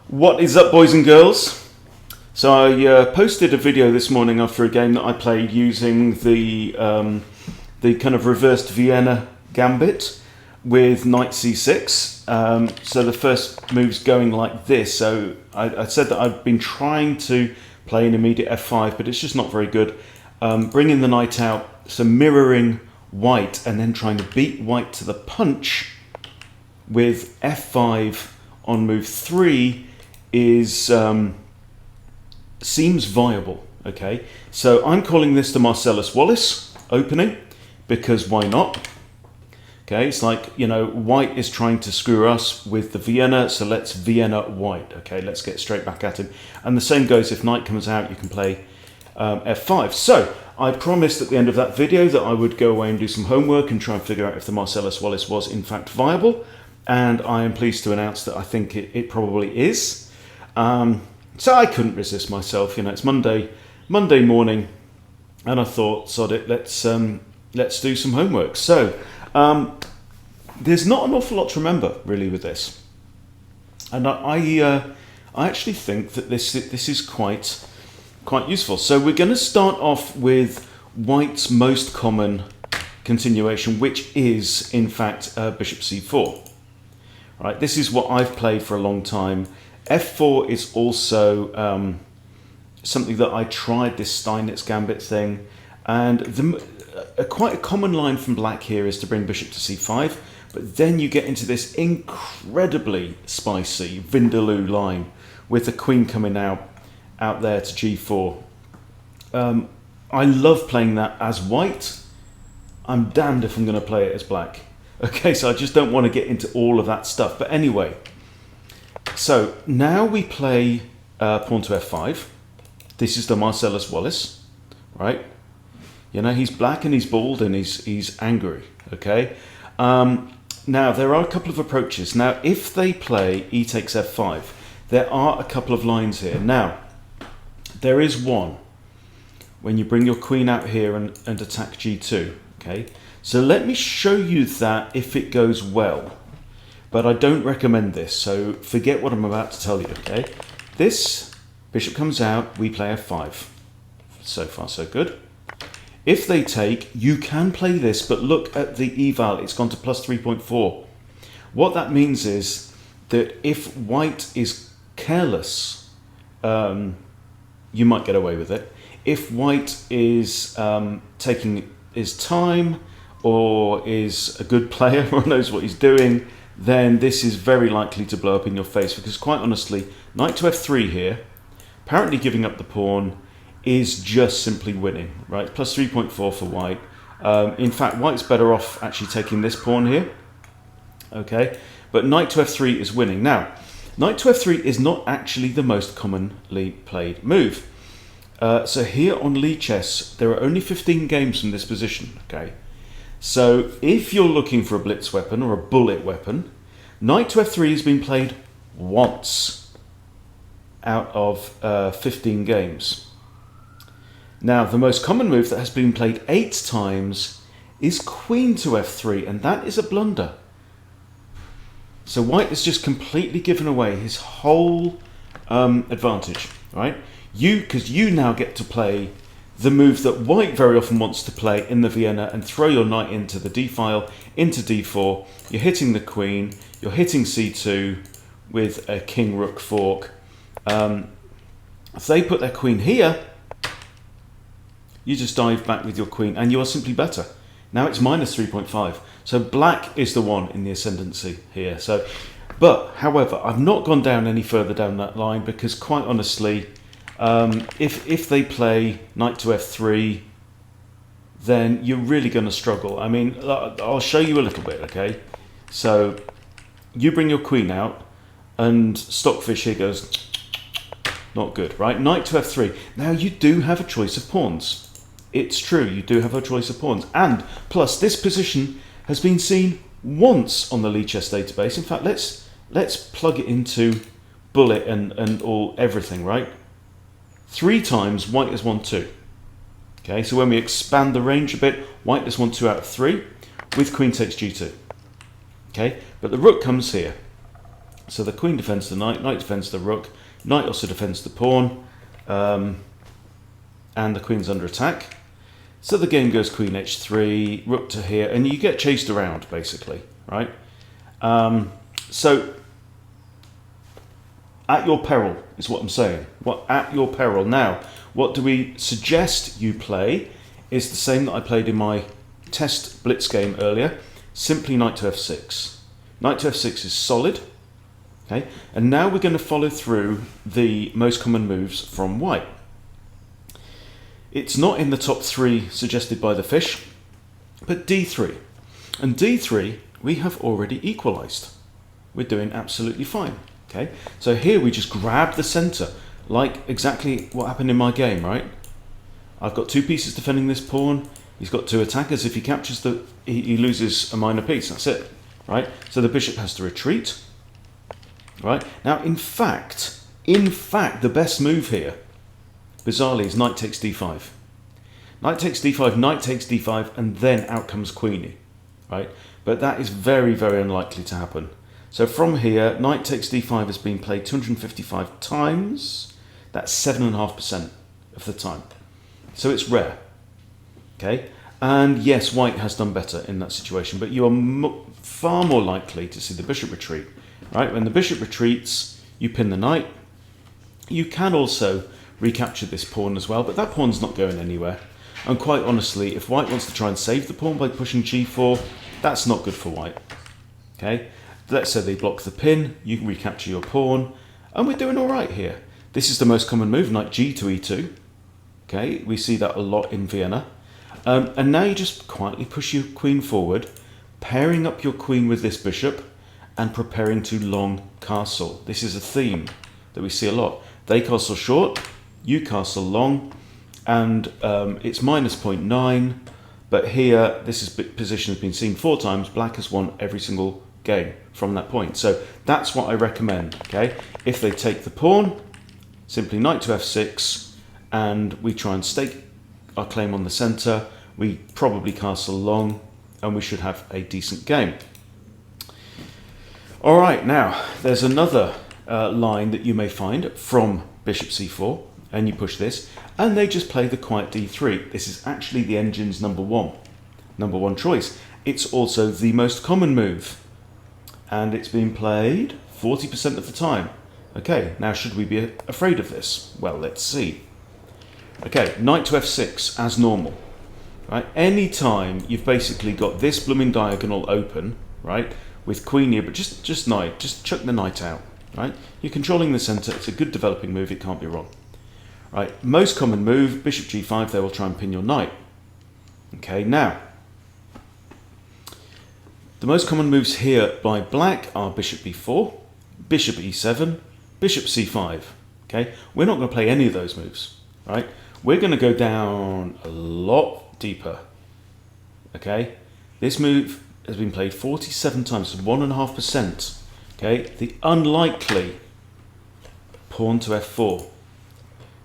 What is up, boys and girls? So I posted a video this morning after a game that I played using the kind of reversed Vienna gambit with knight c6. So the first move's going like this. So I said that I've been trying to play an immediate f5, but it's just not very good. Bringing the knight out, so mirroring white, and then trying to beat white to the punch with f5 on move 3 is seems viable. Okay, so I'm calling this the Marsellus Wallace opening because why not? Okay, it's like, you know, white is trying to screw us with the Vienna, so let's Vienna white. Okay, let's get straight back at him. And the same goes if knight comes out, you can play f5. So I promised at the end of that video that I would go away and do some homework and try and figure out if the Marsellus Wallace was in fact viable. And I am pleased to announce that I think it probably is. So I couldn't resist myself. You know, it's Monday morning, and I thought, sod it, let's do some homework. So there's not an awful lot to remember really with this, and I actually think that this is quite useful. So we're going to start off with white's most common continuation, which is in fact bishop c4. Right, this is what I've played for a long time. f4 is also something that I tried, this Steinitz gambit thing, and quite a common line from black here is to bring bishop to c5, but then you get into this incredibly spicy Vindaloo line with the queen coming out there to g4. I love playing that as white. I'm damned if I'm going to play it as black. Okay, so I just don't want to get into all of that stuff. But anyway, so now we play pawn to f5. This is the Marsellus Wallace, right? You know, he's black and he's bald and he's angry, okay? Now, there are a couple of approaches. Now, if they play e takes f5, there are a couple of lines here. Now, there is one when you bring your queen out here and attack g2, okay? So let me show you that if it goes well, but I don't recommend this, so forget what I'm about to tell you, okay? This bishop comes out, we play f5. So far, so good. If they take, you can play this, but look at the eval, it's gone to plus 3.4. What that means is that if white is careless, you might get away with it. If white is taking his time, or is a good player or knows what he's doing, then this is very likely to blow up in your face, because quite honestly, knight to f3 here, apparently giving up the pawn, is just simply winning, right? Plus 3.4 for white. In fact, white's better off actually taking this pawn here, okay? But knight to f3 is winning. Now, knight to f3 is not actually the most commonly played move. So here on Lichess, there are only 15 games from this position, okay? So if you're looking for a blitz weapon or a bullet weapon, knight to f3 has been played once out of 15 games. Now, the most common move that has been played 8 times is queen to f3, and that is a blunder. So white has just completely given away his whole advantage, right? Because you now get to play the move that white very often wants to play in the Vienna and throw your knight into the d file, into d4. You're hitting the queen, you're hitting c2 with a king-rook fork. If they put their queen here, you just dive back with your queen and you are simply better. Now it's minus 3.5. So black is the one in the ascendancy here. So, but however, I've not gone down any further down that line because quite honestly, if they play knight to f3, then you're really going to struggle. I mean, I'll show you a little bit, okay? So you bring your queen out and Stockfish here goes, not good, right? Knight to f3. Now you do have a choice of pawns. It's true, you do have a choice of pawns. And plus this position has been seen once on the Lichess database. In fact, let's plug it into Bullet and everything, right? 3 times white has won 2. Okay, so when we expand the range a bit, white has won 2 out of 3 with queen takes g2. Okay, but the rook comes here. So the queen defends the knight, knight defends the rook, knight also defends the pawn, and the queen's under attack. So the game goes queen h3, rook to here, and you get chased around, basically, right? So at your peril is what I'm saying. At your peril. Now, what do we suggest you play is the same that I played in my test blitz game earlier. Simply knight to f6. Knight to f6 is solid. Okay, and now we're going to follow through the most common moves from white. It's not in the top 3 suggested by the fish, but d3. And d3 we have already equalized. We're doing absolutely fine. Okay, so here we just grab the center, like exactly what happened in my game, right? I've got 2 pieces defending this pawn. He's got 2 attackers. If he captures he loses a minor piece. That's it, right? So the bishop has to retreat. Right, now in fact, the best move here, bizarrely, is knight takes d5. Knight takes d5, knight takes d5, and then out comes queenie, right? But that is very, very unlikely to happen. So from here, knight takes d5 has been played 255 times. That's 7.5% of the time. So it's rare, okay? And yes, white has done better in that situation, but you are far more likely to see the bishop retreat. Right, when the bishop retreats, you pin the knight. You can also recapture this pawn as well, but that pawn's not going anywhere. And quite honestly, if white wants to try and save the pawn by pushing g4, that's not good for white. Okay, let's say they block the pin, you can recapture your pawn, and we're doing all right here. This is the most common move, knight g to e2. Okay, we see that a lot in Vienna. And now you just quietly push your queen forward, pairing up your queen with this bishop, and preparing to long castle. This is a theme that we see a lot. They castle short, you castle long, and it's minus 0.9, but here this position has been seen 4 times. Black has won every single game from that point. So that's what I recommend, okay? If they take the pawn, simply knight to f6, and we try and stake our claim on the center. We probably castle long, and we should have a decent game. All right, now there's another line that you may find from bishop c4, and you push this, and they just play the quiet d3. This is actually the engine's number one choice. It's also the most common move, and it's been played 40% of the time. Okay, now should we be afraid of this? Well, let's see. Okay, knight to f6 as normal. Right, any time you've basically got this blooming diagonal open, right? With queen here, but just chuck the knight out, right? You're controlling the center. It's a good developing move. It can't be wrong, right? Most common move, bishop g5. They will try and pin your knight. Okay, now the most common moves here by black are bishop b4, bishop e7, bishop c5. Okay, we're not going to play any of those moves, right? We're going to go down a lot deeper. Okay, this move has been played 47 times, 1.5%. Okay, the unlikely pawn to f4.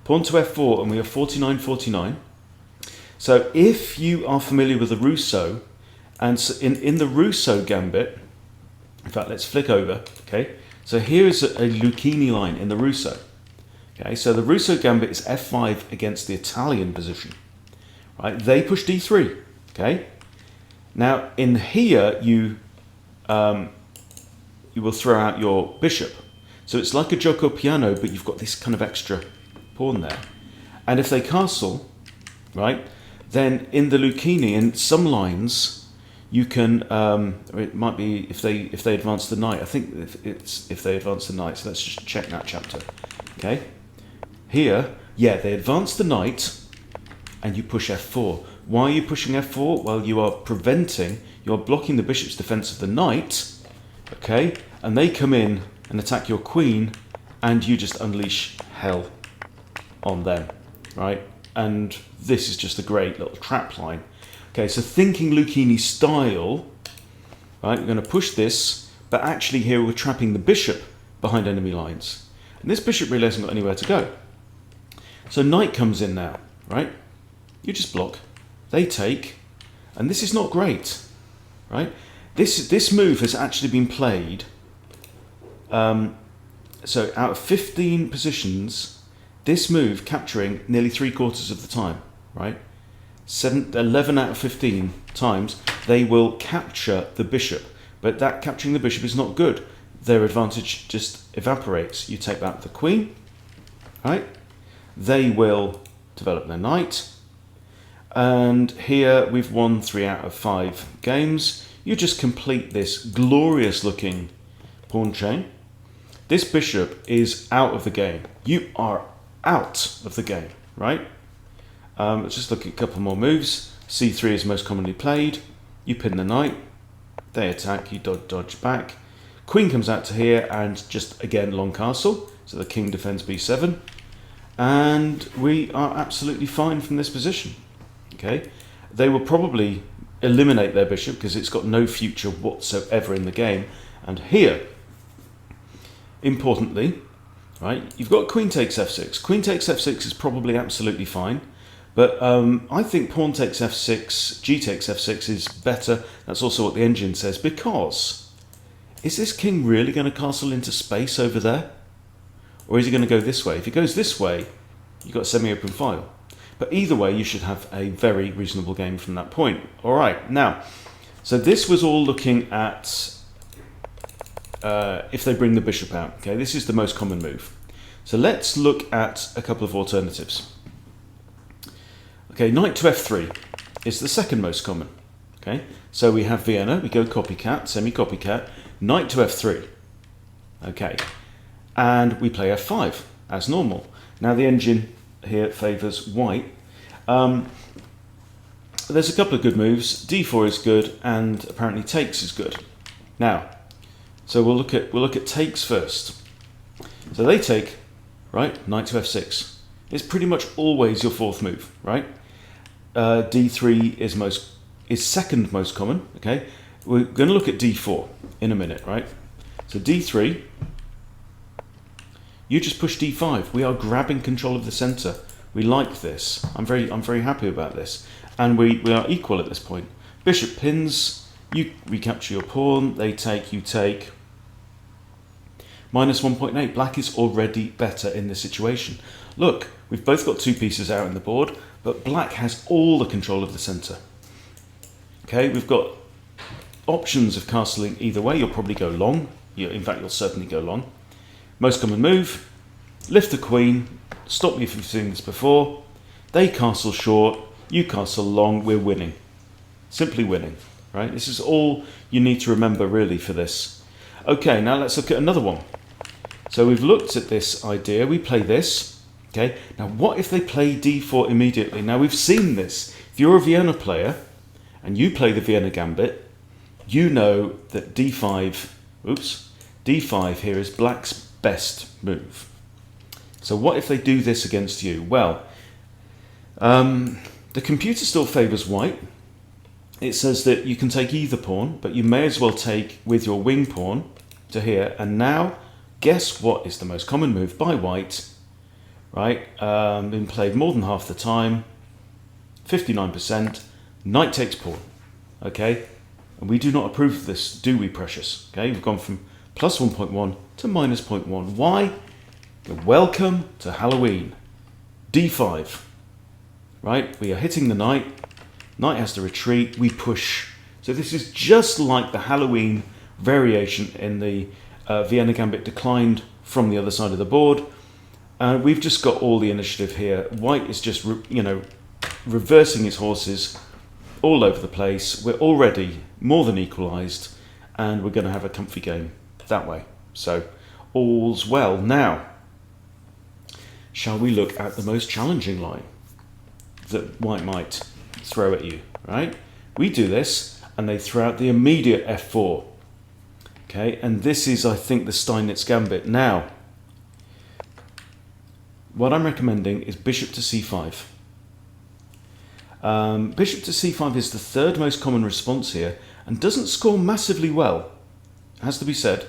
Pawn to f4, and we are 49-49. So if you are familiar with the Rousseau, and so in the Rousseau gambit, in fact, let's flick over. Okay, so here is a Lucchini line in the Rousseau. Okay, so the Rousseau gambit is f5 against the Italian position. Right, they push d3. Okay. Now, in here, you will throw out your bishop. So it's like a gioco piano, but you've got this kind of extra pawn there. And if they castle, right, then in the Lucchini, in some lines, you can, it might be if they advance the knight. I think if they advance the knight, so let's just check that chapter. Okay, here, yeah, they advance the knight, and you push f4. Why are you pushing f4? Well, you are blocking the bishop's defense of the knight, okay? And they come in and attack your queen, and you just unleash hell on them, right? And this is just a great little trap line. Okay, so thinking Lucchini style, right? We're going to push this, but actually here we're trapping the bishop behind enemy lines. And this bishop really hasn't got anywhere to go. So knight comes in now, right? You just block. They take, and this is not great, right? This move has actually been played So out of 15 positions, this move capturing nearly 3/4 of the time, right? 11 out of 15 times they will capture the bishop, but that capturing the bishop is not good. Their advantage just evaporates. You take back the queen, right? They will develop their knight, and here we've won 3 out of 5 games. You just complete this glorious looking pawn chain. This bishop is out of the game. You are out of the game, right? Let's just look at a couple more moves. C3 is most commonly played. You pin the knight, they attack, you dodge back. Queen comes out to here and just again long castle, so the king defends b7, and we are absolutely fine from this position. Okay, they will probably eliminate their bishop because it's got no future whatsoever in the game. And here, importantly, right, you've got queen takes f6. Queen takes f6 is probably absolutely fine. But I think pawn takes f6, g takes f6 is better. That's also what the engine says, because is this king really going to castle into space over there? Or is he going to go this way? If he goes this way, you've got a semi-open file. But either way, you should have a very reasonable game from that point. All right, now, so this was all looking at if they bring the bishop out. Okay, this is the most common move. So let's look at a couple of alternatives. Okay, knight to f3 is the second most common. Okay, so we have Vienna, we go copycat, semi-copycat, knight to f3. Okay, and we play f5 as normal. Now the engine here favours white. There's a couple of good moves. d4 is good, and apparently takes is good. Now, so we'll look at takes first. So they take, right, knight to f6. It's pretty much always your fourth move, right? d3 is second most common. Okay, we're going to look at d4 in a minute, right? So d3, you just push d5. We are grabbing control of the center. We like this. I'm very happy about this, and we are equal at this point. Bishop pins. You recapture your pawn. They take. You take. Minus 1.8. Black is already better in this situation. Look, we've both got 2 pieces out in the board, but black has all the control of the center. Okay, we've got options of castling either way. You'll probably go long. In fact, you'll certainly go long. Most common move, lift the queen. Stop me from seeing this before. They castle short, you castle long, we're winning. Simply winning, right? This is all you need to remember really for this. Okay, now let's look at another one. So we've looked at this idea, we play this. Okay, now what if they play d4 immediately? Now we've seen this. If you're a Vienna player and you play the Vienna gambit, you know that d5 here is black's best move. So what if they do this against you? Well, the computer still favours white. It says that you can take either pawn, but you may as well take with your wing pawn to here. And now, guess what is the most common move by white? Right, been played more than half the time, 59%, knight takes pawn, okay? And we do not approve of this, do we, precious? Okay, we've gone from plus 1.1 to minus 0.1. Why? Welcome to Halloween. d5, right? We are hitting the knight, knight has to retreat, we push. So this is just like the Halloween variation in the Vienna gambit declined from the other side of the board. We've just got all the initiative here. White is just, reversing his horses all over the place. We're already more than equalised, and we're going to have a comfy game that way. So, all's well. Now, shall we look at the most challenging line that white might throw at you, right? We do this, and they throw out the immediate f4. Okay, and this is, I think, the Steinitz gambit. Now, what I'm recommending is bishop to c5. Bishop to c5 is the third most common response here and doesn't score massively well, has to be said,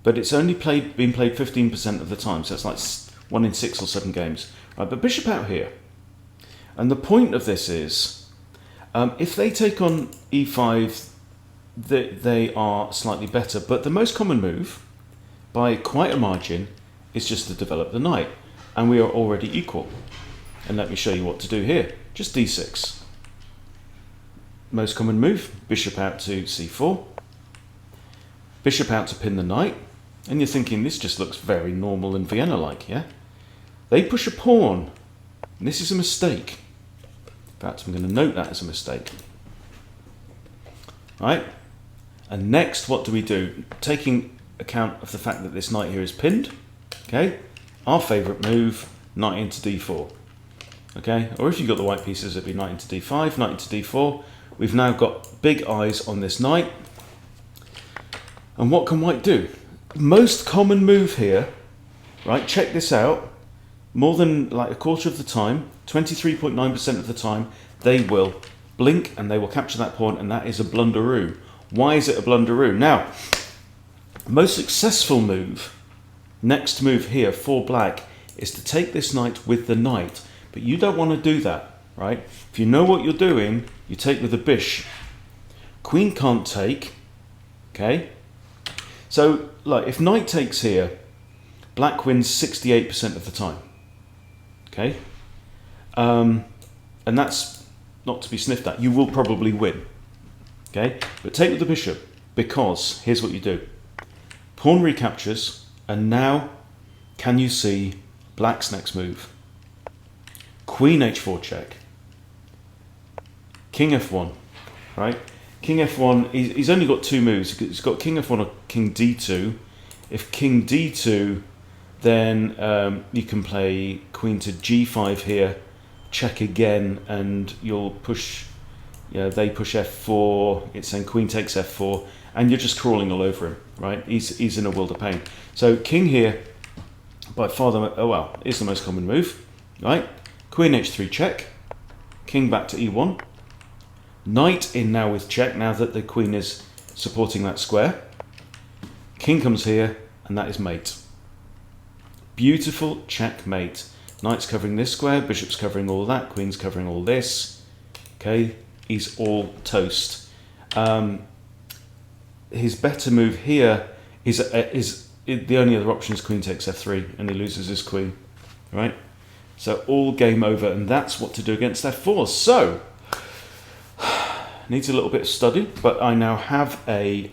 but it's only been played 15% of the time, so it's like 1 in 6 or 7 games. Right, but bishop out here, and the point of this is, if they take on e5, they are slightly better, but the most common move, by quite a margin is just to develop the knight, and we are already equal. And let me show you what to do here. Just d6. Most common move, bishop out to c4, bishop out to pin the knight, and you're thinking this just looks very normal and Vienna-like, yeah? They push a pawn, and this is a mistake. In fact, I'm going to note that as a mistake. Right? And next, what do we do? Taking account of the fact that this knight here is pinned, okay? Our favourite move, knight into d4, okay? Or if you've got the white pieces, it'd be knight into d5, knight into d4. We've now got big eyes on this knight. And what can white do? Most common move here, right? Check this out. More than like a quarter of the time, 23.9% of the time, they will blink and they will capture that pawn, and that is a blunderoo. Why is it a blunderoo? Now, most successful move, next move here for black, is to take this knight with the knight. But you don't want to do that, right? If you know what you're doing, you take with the bish. Queen can't take, okay? So, like, if knight takes here, black wins 68% of the time, okay? And that's not to be sniffed at. You will probably win, okay? But take with the bishop, because here's what you do. Pawn recaptures, and now can you see black's next move? Queen h4 check. King f1, right? King f1, he's only got two moves. He's got king f1 or king d2. If king d2, then you can play queen to g5 here, check again, and you'll push, you know, they push f4, it's saying queen takes f4, and you're just crawling all over him, right? He's in a world of pain. So king here, by far is the most common move, right? Queen h3 check, king back to e1, knight in now with check, now that the queen is supporting that square. King comes here, and that is mate. Beautiful checkmate. Knight's covering this square, bishop's covering all that, queen's covering all this. Okay, he's all toast. His better move here is the only other option is queen takes f3, and he loses his queen, right? So all game over, and that's what to do against f4. So needs a little bit of study, but I now have a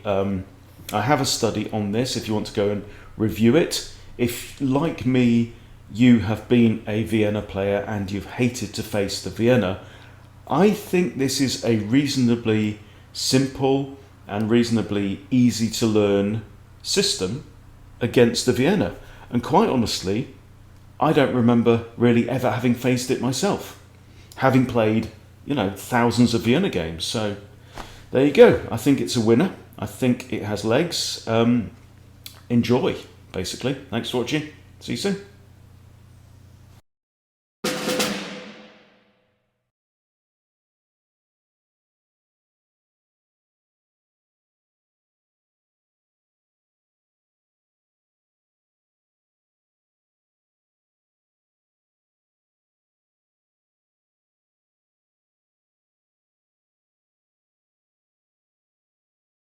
study on this. If you want to go and review it, if like me, you have been a Vienna player and you've hated to face the Vienna, I think this is a reasonably simple and reasonably easy to learn system against the Vienna. And quite honestly, I don't remember really ever having faced it myself, having played, you know, thousands of Vienna games. So there you go. I think it's a winner. I think it has legs. Enjoy, basically. Thanks for watching. See you soon.